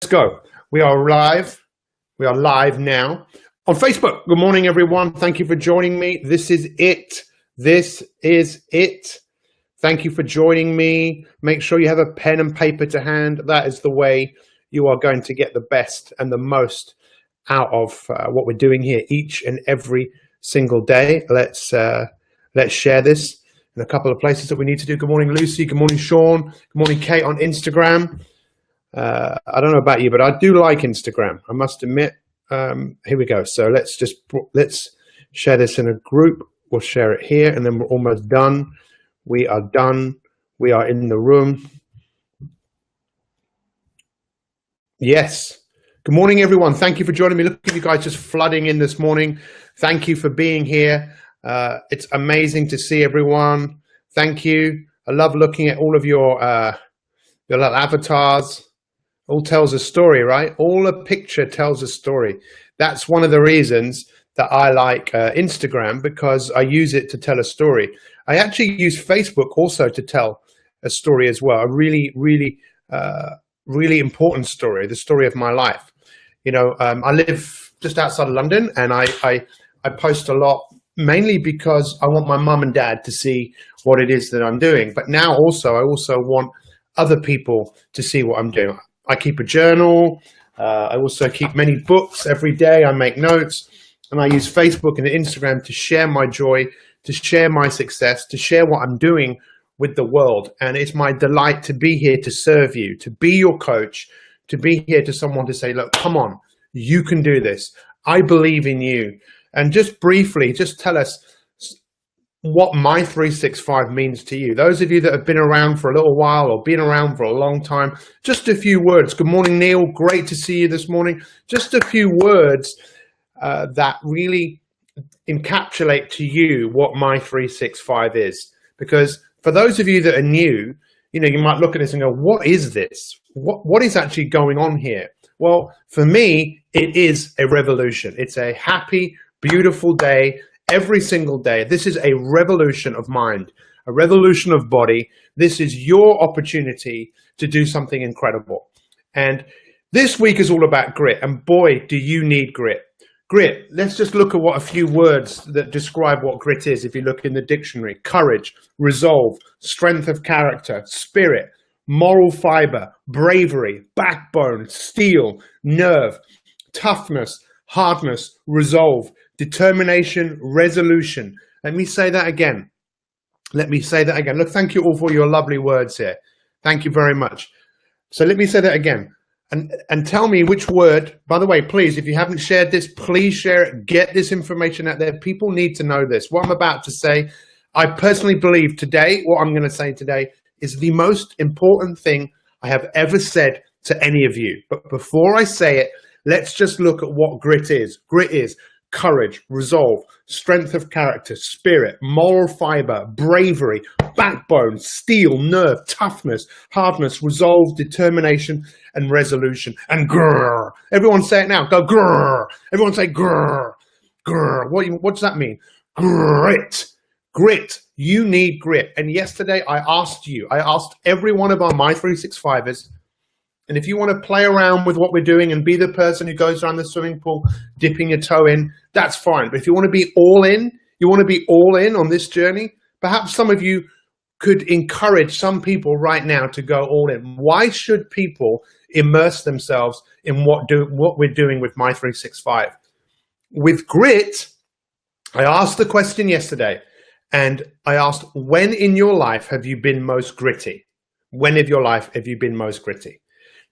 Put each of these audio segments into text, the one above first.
go. We are live. We are live now on Facebook. Good morning, everyone. Thank you for joining me. This is it. This is it. Thank you for joining me. Make sure you have a pen and paper to hand. That is the way you are going to get the best and the most out of what we're doing here each and every single day. Let's share this in a couple of places that we need to do. Good morning, Lucy. Good morning, Sean. Good morning, Kate on Instagram. I don't know about you, but I do like Instagram, I must admit. Here we go. So let's share this in a group. We'll share it here, and then we're almost done. We are done. We are in the room. Yes. Good morning, everyone. Thank you for joining me. Look at you guys just flooding in this morning. Thank you for being here. It's amazing to see everyone. Thank you. I love looking at all of your little avatars. All tells a story, right? All a picture tells a story. That's one of the reasons that I like Instagram, because I use it to tell a story. I actually use Facebook also to tell a story as well. A really, really, really important story, the story of my life. You know, I live just outside of London, and I post a lot, mainly because I want my mum and dad to see what it is that I'm doing. But now I also want other people to see what I'm doing. I keep a journal. I also keep many books every day. I make notes, and I use Facebook and Instagram to share my joy, to share my success, to share what I'm doing with the world. And it's my delight to be here to serve you, to be your coach, to be here to someone to say, look, come on, you can do this. I believe in you. And just briefly, just tell us what My 365 means to you. Those of you that have been around for a little while or been around for a long time, just a few words. Good morning, Neil. Great to see you this morning. Just a few words that really encapsulate to you what My 365 is. Because for those of you that are new, you know, you might look at this and go, what is this? What is actually going on here? Well, for me, it is a revolution. It's a happy, beautiful day. Every single day. This is a revolution of mind, a revolution of body. This is your opportunity to do something incredible. And this week is all about grit. And boy, do you need grit. Grit. Let's just look at what a few words that describe what grit is. If you look in the dictionary: courage, resolve, strength of character, spirit, moral fiber, bravery, backbone, steel, nerve, toughness, hardness, resolve, determination, resolution. Let me say that again. Let me say that again. Look, thank you all for your lovely words here. Thank you very much. So let me say that again. And tell me which word, by the way, please, if you haven't shared this, please share it. Get this information out there. People need to know this. What I'm about to say, I personally believe today, what I'm going to say today is the most important thing I have ever said to any of you. But before I say it, let's just look at what grit is. Grit is courage, resolve, strength of character, spirit, moral fiber, bravery, backbone, steel, nerve, toughness, hardness, resolve, determination, and resolution. And grrr. Everyone say it now. Go grrr. Everyone say grrr. Grrr. What does that mean? Grit. Grit. You need grit. And yesterday I asked every one of our My 365ers, and if you want to play around with what we're doing and be the person who goes around the swimming pool dipping your toe in, that's fine. But if you want to be all in, on this journey, perhaps some of you could encourage some people right now to go all in. Why should people immerse themselves in what we're doing with My 365? With grit, I asked the question yesterday, and I asked, when in your life have you been most gritty? When in your life have you been most gritty?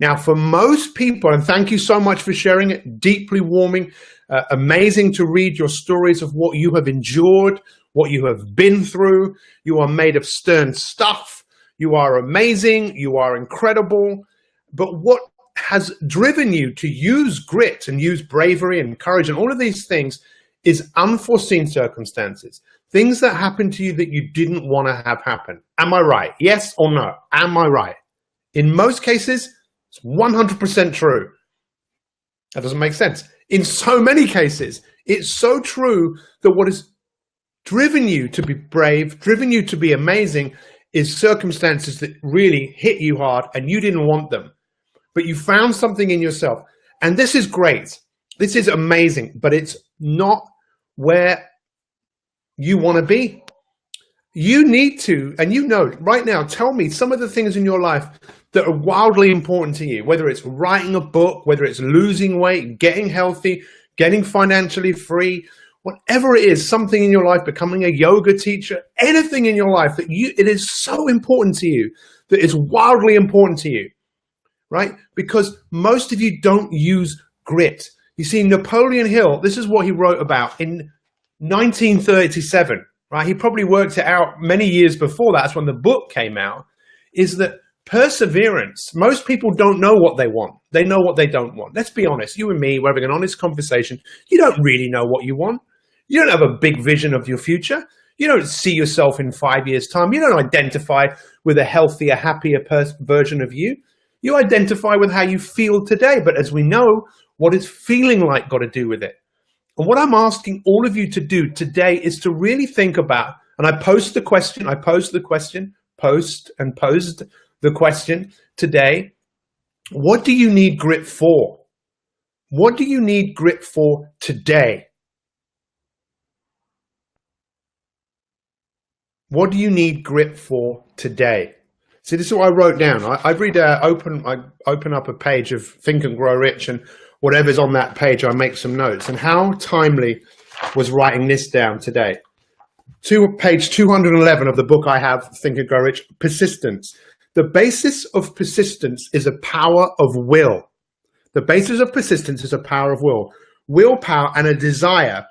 Now, for most people, and thank you so much for sharing it, deeply warming, amazing to read your stories of what you have endured, what you have been through. You are made of stern stuff. You are amazing. You are incredible. But what has driven you to use grit and use bravery and courage and all of these things is unforeseen circumstances, things that happen to you that you didn't want to have happen. Am I right? Yes or no? Am I right? In most cases, it's 100% true. That doesn't make sense. In so many cases, it's so true that what has driven you to be brave, driven you to be amazing, is circumstances that really hit you hard and you didn't want them. but you found something in yourself. And this is great. This is amazing, but it's not where you want to be. You need to, and you know, right now, tell me some of the things in your life that are wildly important to you, whether it's writing a book, whether it's losing weight, getting healthy, getting financially free, whatever it is, something in your life, becoming a yoga teacher, anything in your life that it is so important to you, that is wildly important to you, right? Because most of you don't use grit. You see, Napoleon Hill, this is what he wrote about in 1937, right? He probably worked it out many years before that. That's when the book came out, is that perseverance, most people don't know what they want. They know what they don't want. Let's be honest. You and me, we're having an honest conversation. You don't really know what you want. You don't have a big vision of your future. You don't see yourself in 5 years' time. You don't identify with a healthier, happier version of you. You identify with how you feel today. But as we know, what is feeling like got to do with it? And what I'm asking all of you to do today is to really think about, and I posed the question today, what do you need grit for? What do you need grit for today? What do you need grit for today? See, this is what I wrote down. I open up a page of Think and Grow Rich, and whatever's on that page, I make some notes. And how timely was writing this down today. Page 211 of the book I have, Think and Grow Rich, persistence. The basis of persistence is a power of will. The basis of persistence is a power of will. Willpower and a desire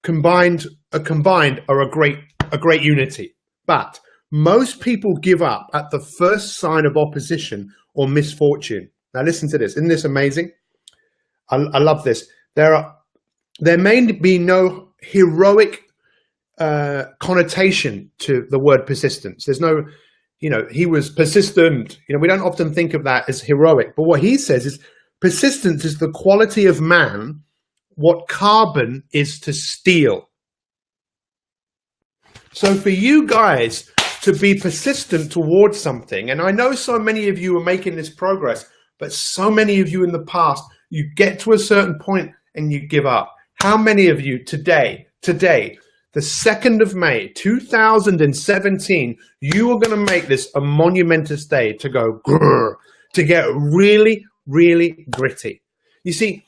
combined are a great unity. But most people give up at the first sign of opposition or misfortune. Now listen to this. Isn't this amazing? I love this. There may be no heroic connotation to the word persistence. There's no, he was persistent. We don't often think of that as heroic. But what he says is persistence is the quality of man what carbon is to steel. So for you guys to be persistent towards something, and I know so many of you are making this progress, but so many of you in the past, you get to a certain point and you give up. How many of you today, the 2nd of May, 2017, you are going to make this a monumentous day to go grrr, to get really, really gritty. You see,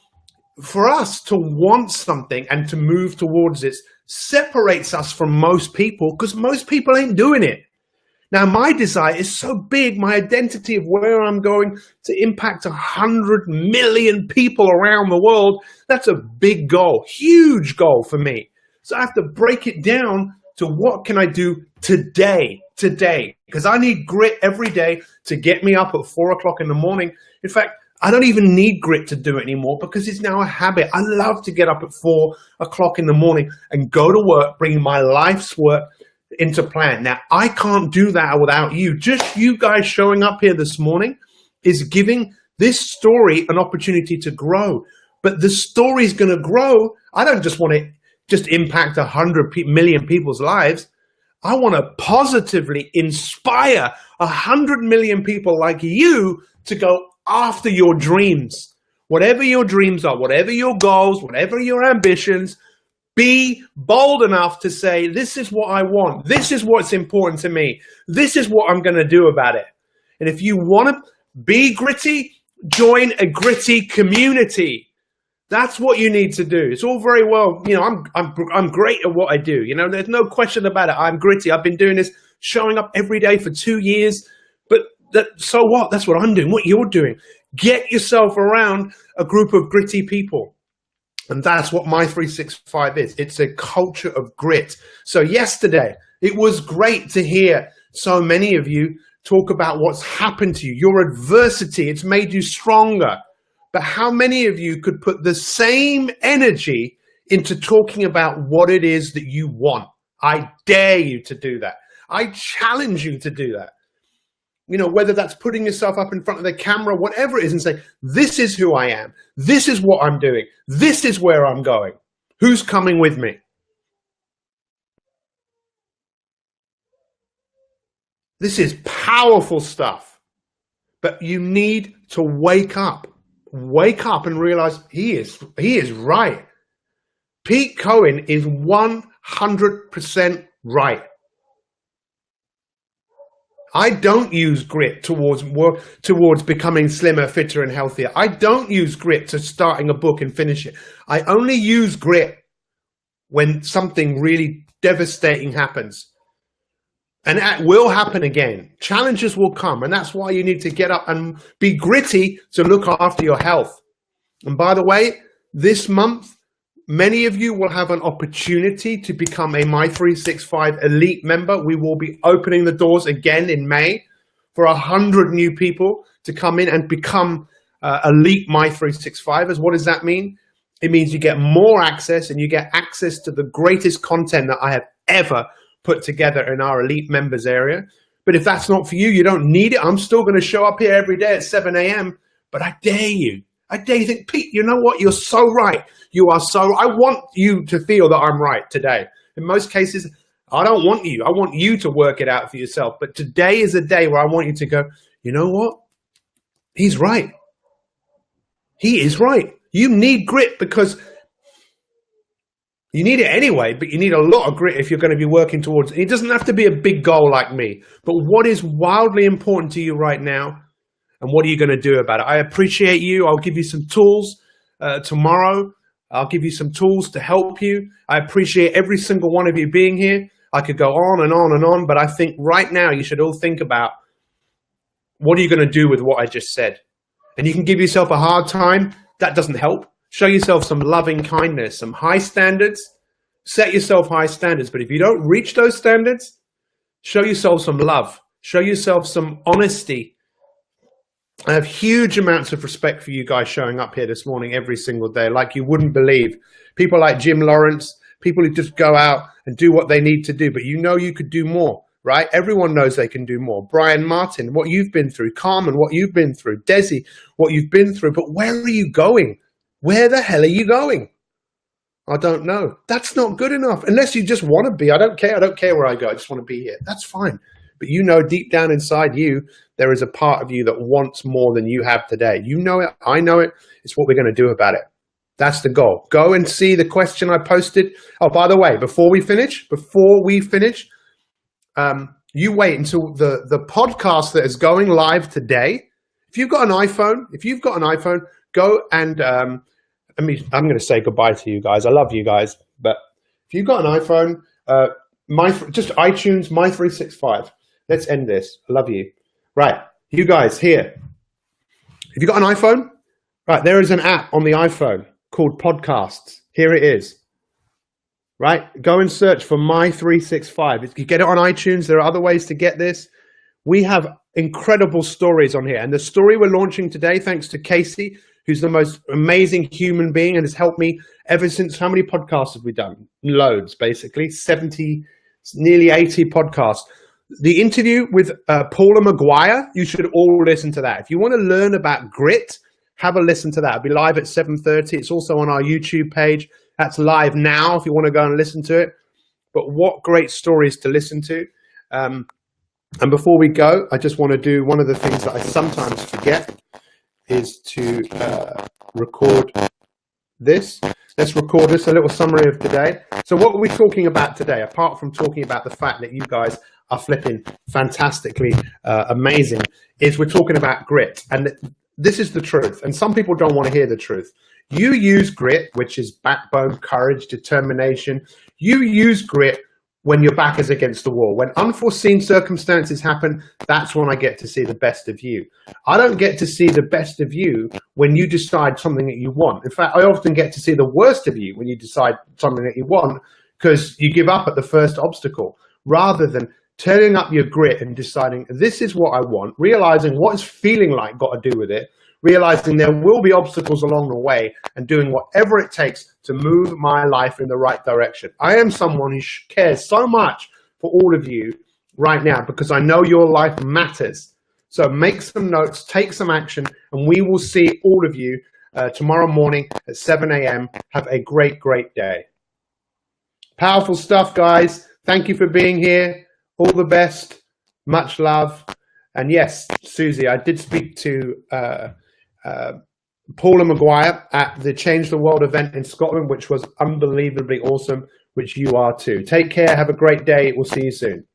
for us to want something and to move towards it separates us from most people because most people ain't doing it. Now, my desire is so big, my identity of where I'm going to impact 100 million people around the world. That's a big goal, huge goal for me. So I have to break it down to what can I do today, because I need grit every day to get me up at 4 o'clock in the morning. In fact, I don't even need grit to do it anymore because it's now a habit. I love to get up at 4 o'clock in the morning and go to work, bringing my life's work into plan. Now, I can't do that without you. Just you guys showing up here this morning is giving this story an opportunity to grow. But the story is going to grow. I don't just want to just impact 100 million people's lives. I want to positively inspire 100 million people like you to go after your dreams. Whatever your dreams are, whatever your goals, whatever your ambitions, be bold enough to say, this is what I want. This is what's important to me. This is what I'm going to do about it. And if you want to be gritty, join a gritty community. That's what you need to do. It's all very well, I'm great at what I do. There's no question about it. I'm gritty. I've been doing this, showing up every day for 2 years. But so what? That's what I'm doing, what you're doing. Get yourself around a group of gritty people. And that's what My 365 is. It's a culture of grit. So yesterday, it was great to hear so many of you talk about what's happened to you, your adversity. It's made you stronger. But how many of you could put the same energy into talking about what it is that you want? I dare you to do that. I challenge you to do that. Whether that's putting yourself up in front of the camera, whatever it is, and say, this is who I am. This is what I'm doing. This is where I'm going. Who's coming with me? This is powerful stuff. But you need to wake up and realize he is right. Pete Cohen is 100% right. I don't use grit towards becoming slimmer, fitter, and healthier. I don't use grit to starting a book and finish it. I only use grit when something really devastating happens. And that will happen again. Challenges will come. And that's why you need to get up and be gritty to look after your health. And by the way, this month, many of you will have an opportunity to become a My365 Elite member. We will be opening the doors again in May for 100 new people to come in and become Elite My365ers. What does that mean? It means you get more access, and you get access to the greatest content that I have ever put together in our Elite members area. But if that's not for you, you don't need it. I'm still going to show up here every day at 7 a.m. But I dare you. Think, Pete, you know what? You're so right. You are so, I want you to feel that I'm right today. In most cases, I don't want you. I want you to work it out for yourself. But today is a day where I want you to go, you know what? He's right. He is right. You need grit because you need it anyway, but you need a lot of grit if you're going to be working towards it. It doesn't have to be a big goal like me. But what is wildly important to you right now, and what are you going to do about it? I appreciate you. I'll give you some tools tomorrow. I'll give you some tools to help you. I appreciate every single one of you being here. I could go on and on and on, but I think right now you should all think about what are you going to do with what I just said. And you can give yourself a hard time. That doesn't help. Show yourself some loving kindness, some high standards. Set yourself high standards. But if you don't reach those standards, show yourself some love. Show yourself some honesty. I have huge amounts of respect for you guys showing up here this morning every single day, like you wouldn't believe. People like Jim Lawrence, people who just go out and do what they need to do, but you know you could do more, right? Everyone knows they can do more. Brian Martin, what you've been through. Carmen, what you've been through. Desi, what you've been through. But where are you going? Where the hell are you going? I don't know. That's not good enough. Unless you just want to be. I don't care. I don't care where I go. I just want to be here. That's fine. But you know deep down inside you, there is a part of you that wants more than you have today. You know it. I know it. It's what we're going to do about it. That's the goal. Go and see the question I posted. Oh, by the way, before we finish, you wait until the podcast that is going live today. If you've got an iPhone, go and I'm going to say goodbye to you guys. I love you guys, but if you've got an iPhone, just iTunes, My365. Let's end this. I love you. Right, you guys here. If you've got an iPhone, right, there is an app on the iPhone called Podcasts. Here it is. Right, go and search for My365. You get it on iTunes. There are other ways to get this. We have incredible stories on here. And the story we're launching today, thanks to Casey, who's the most amazing human being and has helped me ever since, how many podcasts have we done? Loads, basically, 70, nearly 80 podcasts. The interview with Paula McGuire, you should all listen to that. If you want to learn about grit, have a listen to that. It'll be live at 7:30. It's also on our YouTube page. That's live now if you want to go and listen to it. But what great stories to listen to. And before we go, I just want to do one of the things that I sometimes forget is to record this. Let's record this, a little summary of today. So what were we talking about today, apart from talking about the fact that you guys are flipping fantastically amazing, is we're talking about grit. And this is the truth. And some people don't want to hear the truth. You use grit, which is backbone, courage, determination. You use grit when your back is against the wall. When unforeseen circumstances happen, that's when I get to see the best of you. I don't get to see the best of you when you decide something that you want. In fact, I often get to see the worst of you when you decide something that you want, because you give up at the first obstacle, rather than turning up your grit and deciding this is what I want, realizing what it's feeling like got to do with it, realizing there will be obstacles along the way, and doing whatever it takes to move my life in the right direction. I am someone who cares so much for all of you right now because I know your life matters. So make some notes, take some action, and we will see all of you tomorrow morning at 7 a.m. Have a great, great day. Powerful stuff, guys. Thank you for being here. All the best. Much love. And yes, Susie, I did speak to Paula Maguire at the Change the World event in Scotland, which was unbelievably awesome, which you are too. Take care. Have a great day. We'll see you soon.